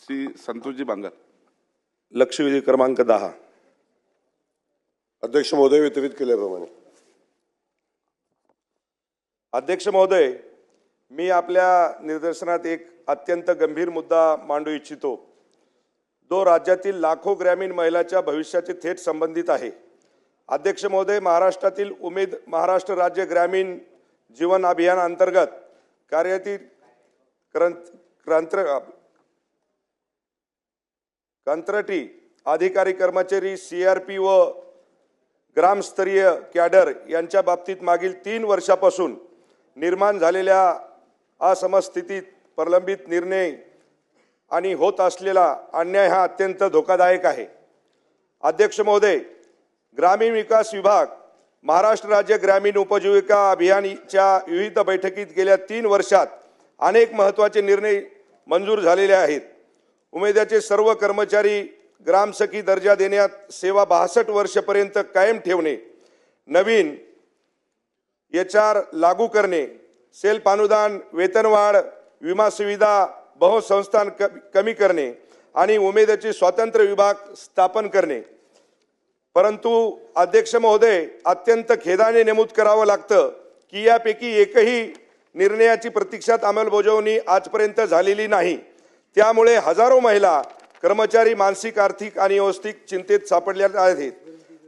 श्री संतोषजी बांगर। लक्षवेधी क्रमांक 10। अध्यक्ष महोदय, वितरित केल्याप्रमाणे अध्यक्ष महोदय, मी आपल्या निदर्शनात एक अत्यंत गंभीर मुद्दा मांडू इच्छितो, जो राज्यातील लाखो ग्रामीण महिलांच्या भविष्याचे थेट संबंधित आहे। अध्यक्ष महोदय, महाराष्ट्रातील उमेद महाराष्ट्र राज्य ग्रामीण जीवन अभियान अंतर्गत कार्यरत कंत्राटी अधिकारी कर्मचारी CRP व ग्रामस्तरीय कॅडर यांच्या बाबतीत मागील 3 वर्षापासून निर्माण झालेल्या असमस्थितीत प्रलंबित निर्णय आणि होत असलेला अन्याय हा अत्यंत धोकादायक आहे। अध्यक्ष महोदय, ग्रामीण विकास विभाग महाराष्ट्र राज्य ग्रामीण उपजीविका अभियानाच्या विविध बैठकीत गेल्या 3 वर्षात अनेक महत्त्वाचे निर्णय मंजूर झालेले आहेत। उमेदचे सर्व कर्मचारी ग्रामसखी दर्जा देण्यात, सेवा 62 वर्षापर्यंत कायम ठेवणे, नवीन HR लागू करणे, सेल्फ अनुदान, वेतनवाढ, विमा सुविधा, बहुसंस्थान कमी करणे आणि उमेदचे स्वतंत्र विभाग स्थापन करणे। परंतु अध्यक्ष महोदय, अत्यंत खेदाने नमूद करावं लागतं की यापैकी एकही निर्णयाची प्रत्यक्षात अंमलबजावणी आजपर्यंत झालेली नाही। त्यामुळे हजारो महिला कर्मचारी मानसिक, आर्थिक आणि वैयक्तिक चिंतेत सापडल्या आहेत।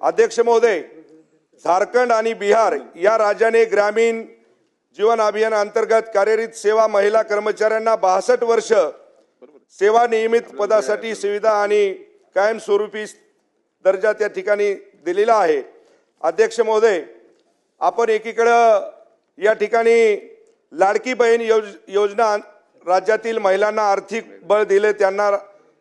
अध्यक्ष महोदय, झारखंड आणि बिहार या राज्याने ग्रामीण जीवन अभियान अंतर्गत कार्यरत सेवा महिला कर्मचाऱ्यांना 62 वर्ष सेवा नियमित पदासाठी सुविधा आणि कायमस्वरूपी दर्जा त्या ठिकाणी दिलेला आहे। अध्यक्ष महोदय, आपण एकीकडे या ठिकाणी लाडकी बहीण योजना राज्यातील महिलांना आर्थिक बळ दिले, त्यांना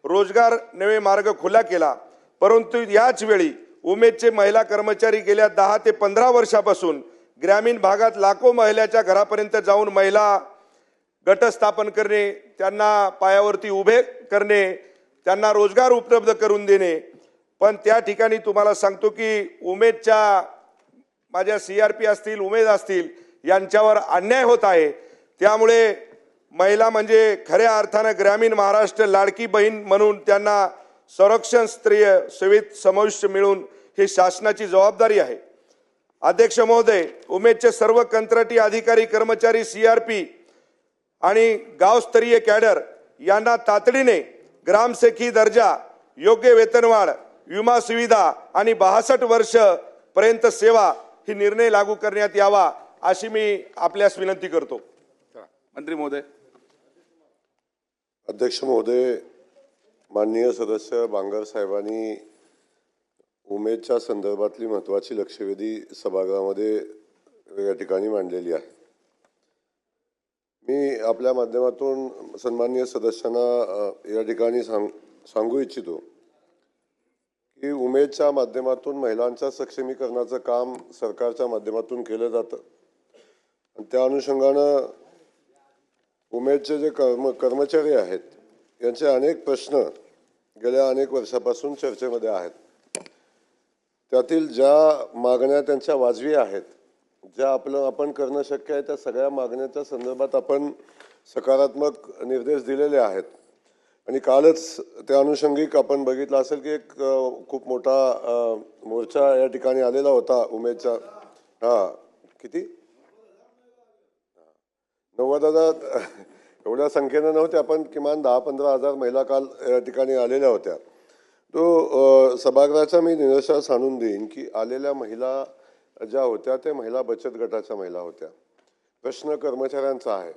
रोजगार नवे मार्ग खुला केला, परंतु याच वेळी उमेदचे महिला कर्मचारी गेल्या 10 ते 15 वर्षापासून ग्रामीण भागात लाखो महिलांच्या घरापर्यंत जाऊन महिला गट स्थापन करणे, त्यांना पायावरती उभे करणे, त्यांना रोजगार उपलब्ध करून देणे। पण त्या ठिकाणी तुम्हाला सांगतो की उमेदच्या माझ्या CRP असतील, उमेद असतील, यांच्यावर अन्याय होत आहे। त्यामुळे महिला म्हणजे खऱ्या अर्थाने ग्रामीण महाराष्ट्र लाडकी बहीण म्हणून त्यांना संरक्षण स्तरीय सेवेत समाविष्ट मिळून ही शासनाची जबाबदारी आहे। अध्यक्ष महोदय, उमेदचे सर्व कंत्राटी अधिकारी कर्मचारी CRP आणि गावस्तरीय कॅडर यांना तातडीने ग्रामसखी दर्जा, योग्य वेतनवाढ, विमा सुविधा आणि 62 वर्ष पर्यंत सेवा ही निर्णय लागू करण्यात यावा अशी मी आपल्यास विनंती करतो। मंत्री महोदय। अध्यक्ष महोदय, माननीय सदस्य बांगर साहेबांनी उमेदच्या संदर्भातली महत्त्वाची लक्षवेधी सभागृहामध्ये या ठिकाणी मांडलेली आहे। मी आपल्या माध्यमातून सन्माननीय सदस्यांना या ठिकाणी सांगू इच्छितो की उमेदच्या माध्यमातून महिलांच्या सक्षमीकरणाचं काम सरकारच्या माध्यमातून केलं जातं आणि त्या अनुषंगानं उमेदचे जे कर्मचारी आहेत यांचे अनेक प्रश्न गेल्या अनेक वर्षापासून चर्चेमध्ये आहेत। त्यातील ज्या मागण्या त्यांच्या वाजवी आहेत, ज्या आपण करणं शक्य आहे, त्या सगळ्या मागण्याच्या संदर्भात आपण सकारात्मक निर्देश दिलेले आहेत। आणि कालच त्या अनुषंगिक आपण बघितलं असेल की एक खूप मोठा मोर्चा या ठिकाणी आलेला होता उमेदच्या। किती 90,000 एवढ्या संख्येनं नव्हत्या, पण किमान 10-15 हजार महिला काल या ठिकाणी आलेल्या होत्या। तो सभागृहाचा मी निदर्शनास आणून देईन की आलेल्या महिला ज्या होत्या त्या महिला बचत गटाच्या महिला होत्या। प्रश्न कर्मचाऱ्यांचा आहे,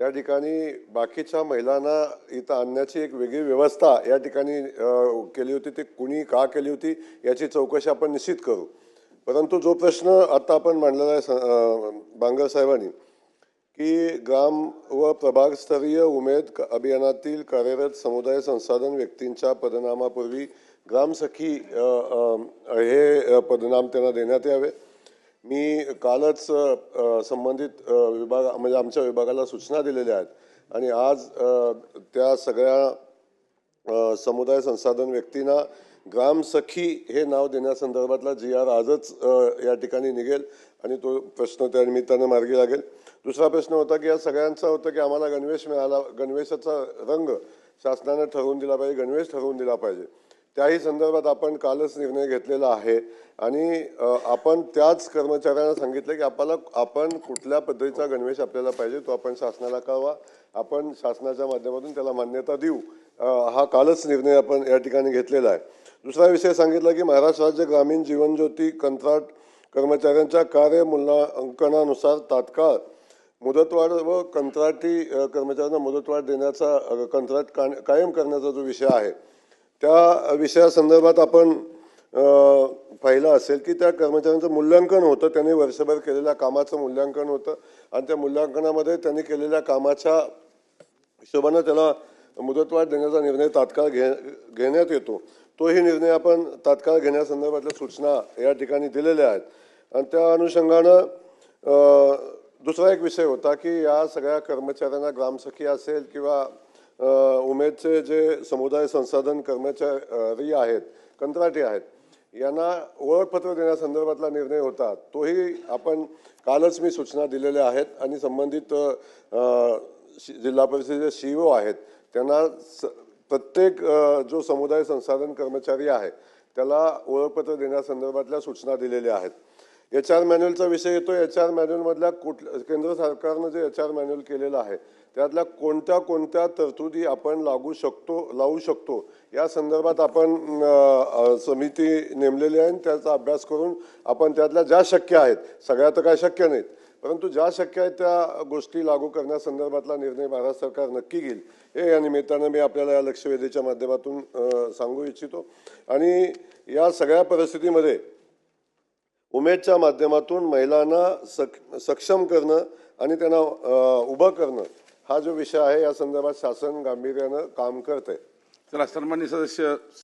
त्या ठिकाणी बाकीच्या महिलांना इथं आणण्याची एक वेगळी व्यवस्था या ठिकाणी केली होती। ती कुणी का केली होती याची चौकशी आपण निश्चित करू। परंतु जो प्रश्न आता आपण मांडलेला आहे बांगर साहेबांनी की ग्राम व प्रभागस्तरीय उमेद अभियानातील कार्यरत समुदाय संसाधन व्यक्तींच्या पदनामापूर्वी ग्रामसखी हे पदनाम त्यांना देण्यात यावे। मी कालच संबंधित विभाग म्हणजे आमच्या विभागाला सूचना दिलेल्या आहेत आणि आज त्या सगळ्या समुदाय संसाधन व्यक्तींना ग्रामसखी हे नाव देण्यासंदर्भातला GR आजच या ठिकाणी निघेल आणि तो प्रश्न त्या निमित्तानं मार्गी लागेल। दुसरा प्रश्न होता की या सगळ्यांचा होता की आम्हाला गणवेश मिळाला, गणवेशाचा रंग शासनानं ठरवून दिला पाहिजे, गणवेश ठरवून दिला पाहिजे. त्याही संदर्भात आपण कालच निर्णय घेतलेला आहे आणि आपण त्याच कर्मचाऱ्यांना सांगितलं की आपण कुठल्या पद्धतीचा गणवेश आपल्याला पाहिजे तो आपण शासनाला कळवा, आपण शासनाच्या माध्यमातून त्याला मान्यता देऊ. हा कालच निर्णय आपण या ठिकाणी घेतलेला आहे. दुसरा विषय सांगितला की महाराष्ट्र राज्य ग्रामीण जीवन ज्योती कंत्राट कर्मचाऱ्यांच्या कार्य मूल्यांकनानुसार तात्काळ मुदतवाढ व कंत्राटी कर्मचाऱ्यांना मुदतवाढ देण्याचा कंत्राट कायम करण्याचा जो विषय आहे त्या विषयासंदर्भात आपण पाहिलं असेल की त्या कर्मचाऱ्यांचं मूल्यांकन होतं, त्यांनी वर्षभर केलेल्या कामाचं मूल्यांकन होतं आणि त्या मूल्यांकनामध्ये त्यांनी केलेल्या कामाच्या हिशोबानं त्याला मुदतवाढ देण्याचा निर्णय तात्काळ घेण्यात येतो. तोही निर्णय आपण तात्काळ घेण्यासंदर्भातल्या सूचना या ठिकाणी दिलेल्या आहेत. आणि त्या अनुषंगानं दुसरा एक विषय होता की या सगळ्या कर्मचाऱ्यांना ग्रामसखी असेल किंवा उमेदचे जे समुदाय संसाधन कर्मचारी आहेत, कंत्राटी आहेत, यांना ओळखपत्र देण्यासंदर्भातला निर्णय होता. तोही आपण कालच मी सूचना दिलेल्या आहेत आणि संबंधित जिल्हा परिषदेचे CEO आहेत त्यांना प्रत्येक जो समुदाय संसाधन कर्मचारी आहे त्याला ओळखपत्र देण्यासंदर्भातल्या सूचना दिलेल्या आहेत. HR मॅन्युअलचा विषय येतो. HR मॅन्युअलमधल्या केंद्र सरकारनं जे HR मॅन्युअल केलेलं आहे त्यातल्या कोणत्या तरतुदी आपण लावू शकतो या संदर्भात आपण समिती नेमलेली आहे. त्याचा अभ्यास करून आपण त्यातल्या ज्या शक्य आहेत, सगळ्या तर काय शक्य नाहीत, परंतु ज्या शक्य आहेत त्या गोष्टी लागू करण्यासंदर्भातला निर्णय भारत सरकार नक्की घेईल हे या निमित्तानं मी आपल्याला या लक्षवेधीच्या माध्यमातून सांगू इच्छितो. आणि या सगळ्या परिस्थितीमध्ये उमेदच्या माध्यमातून महिलांना सक्षम करणं आणि त्यांना उभं करणं हा जो विषय आहे या संदर्भात शासन गांभीर्यानं काम करत आहे. चला, सन्माननीय सदस्य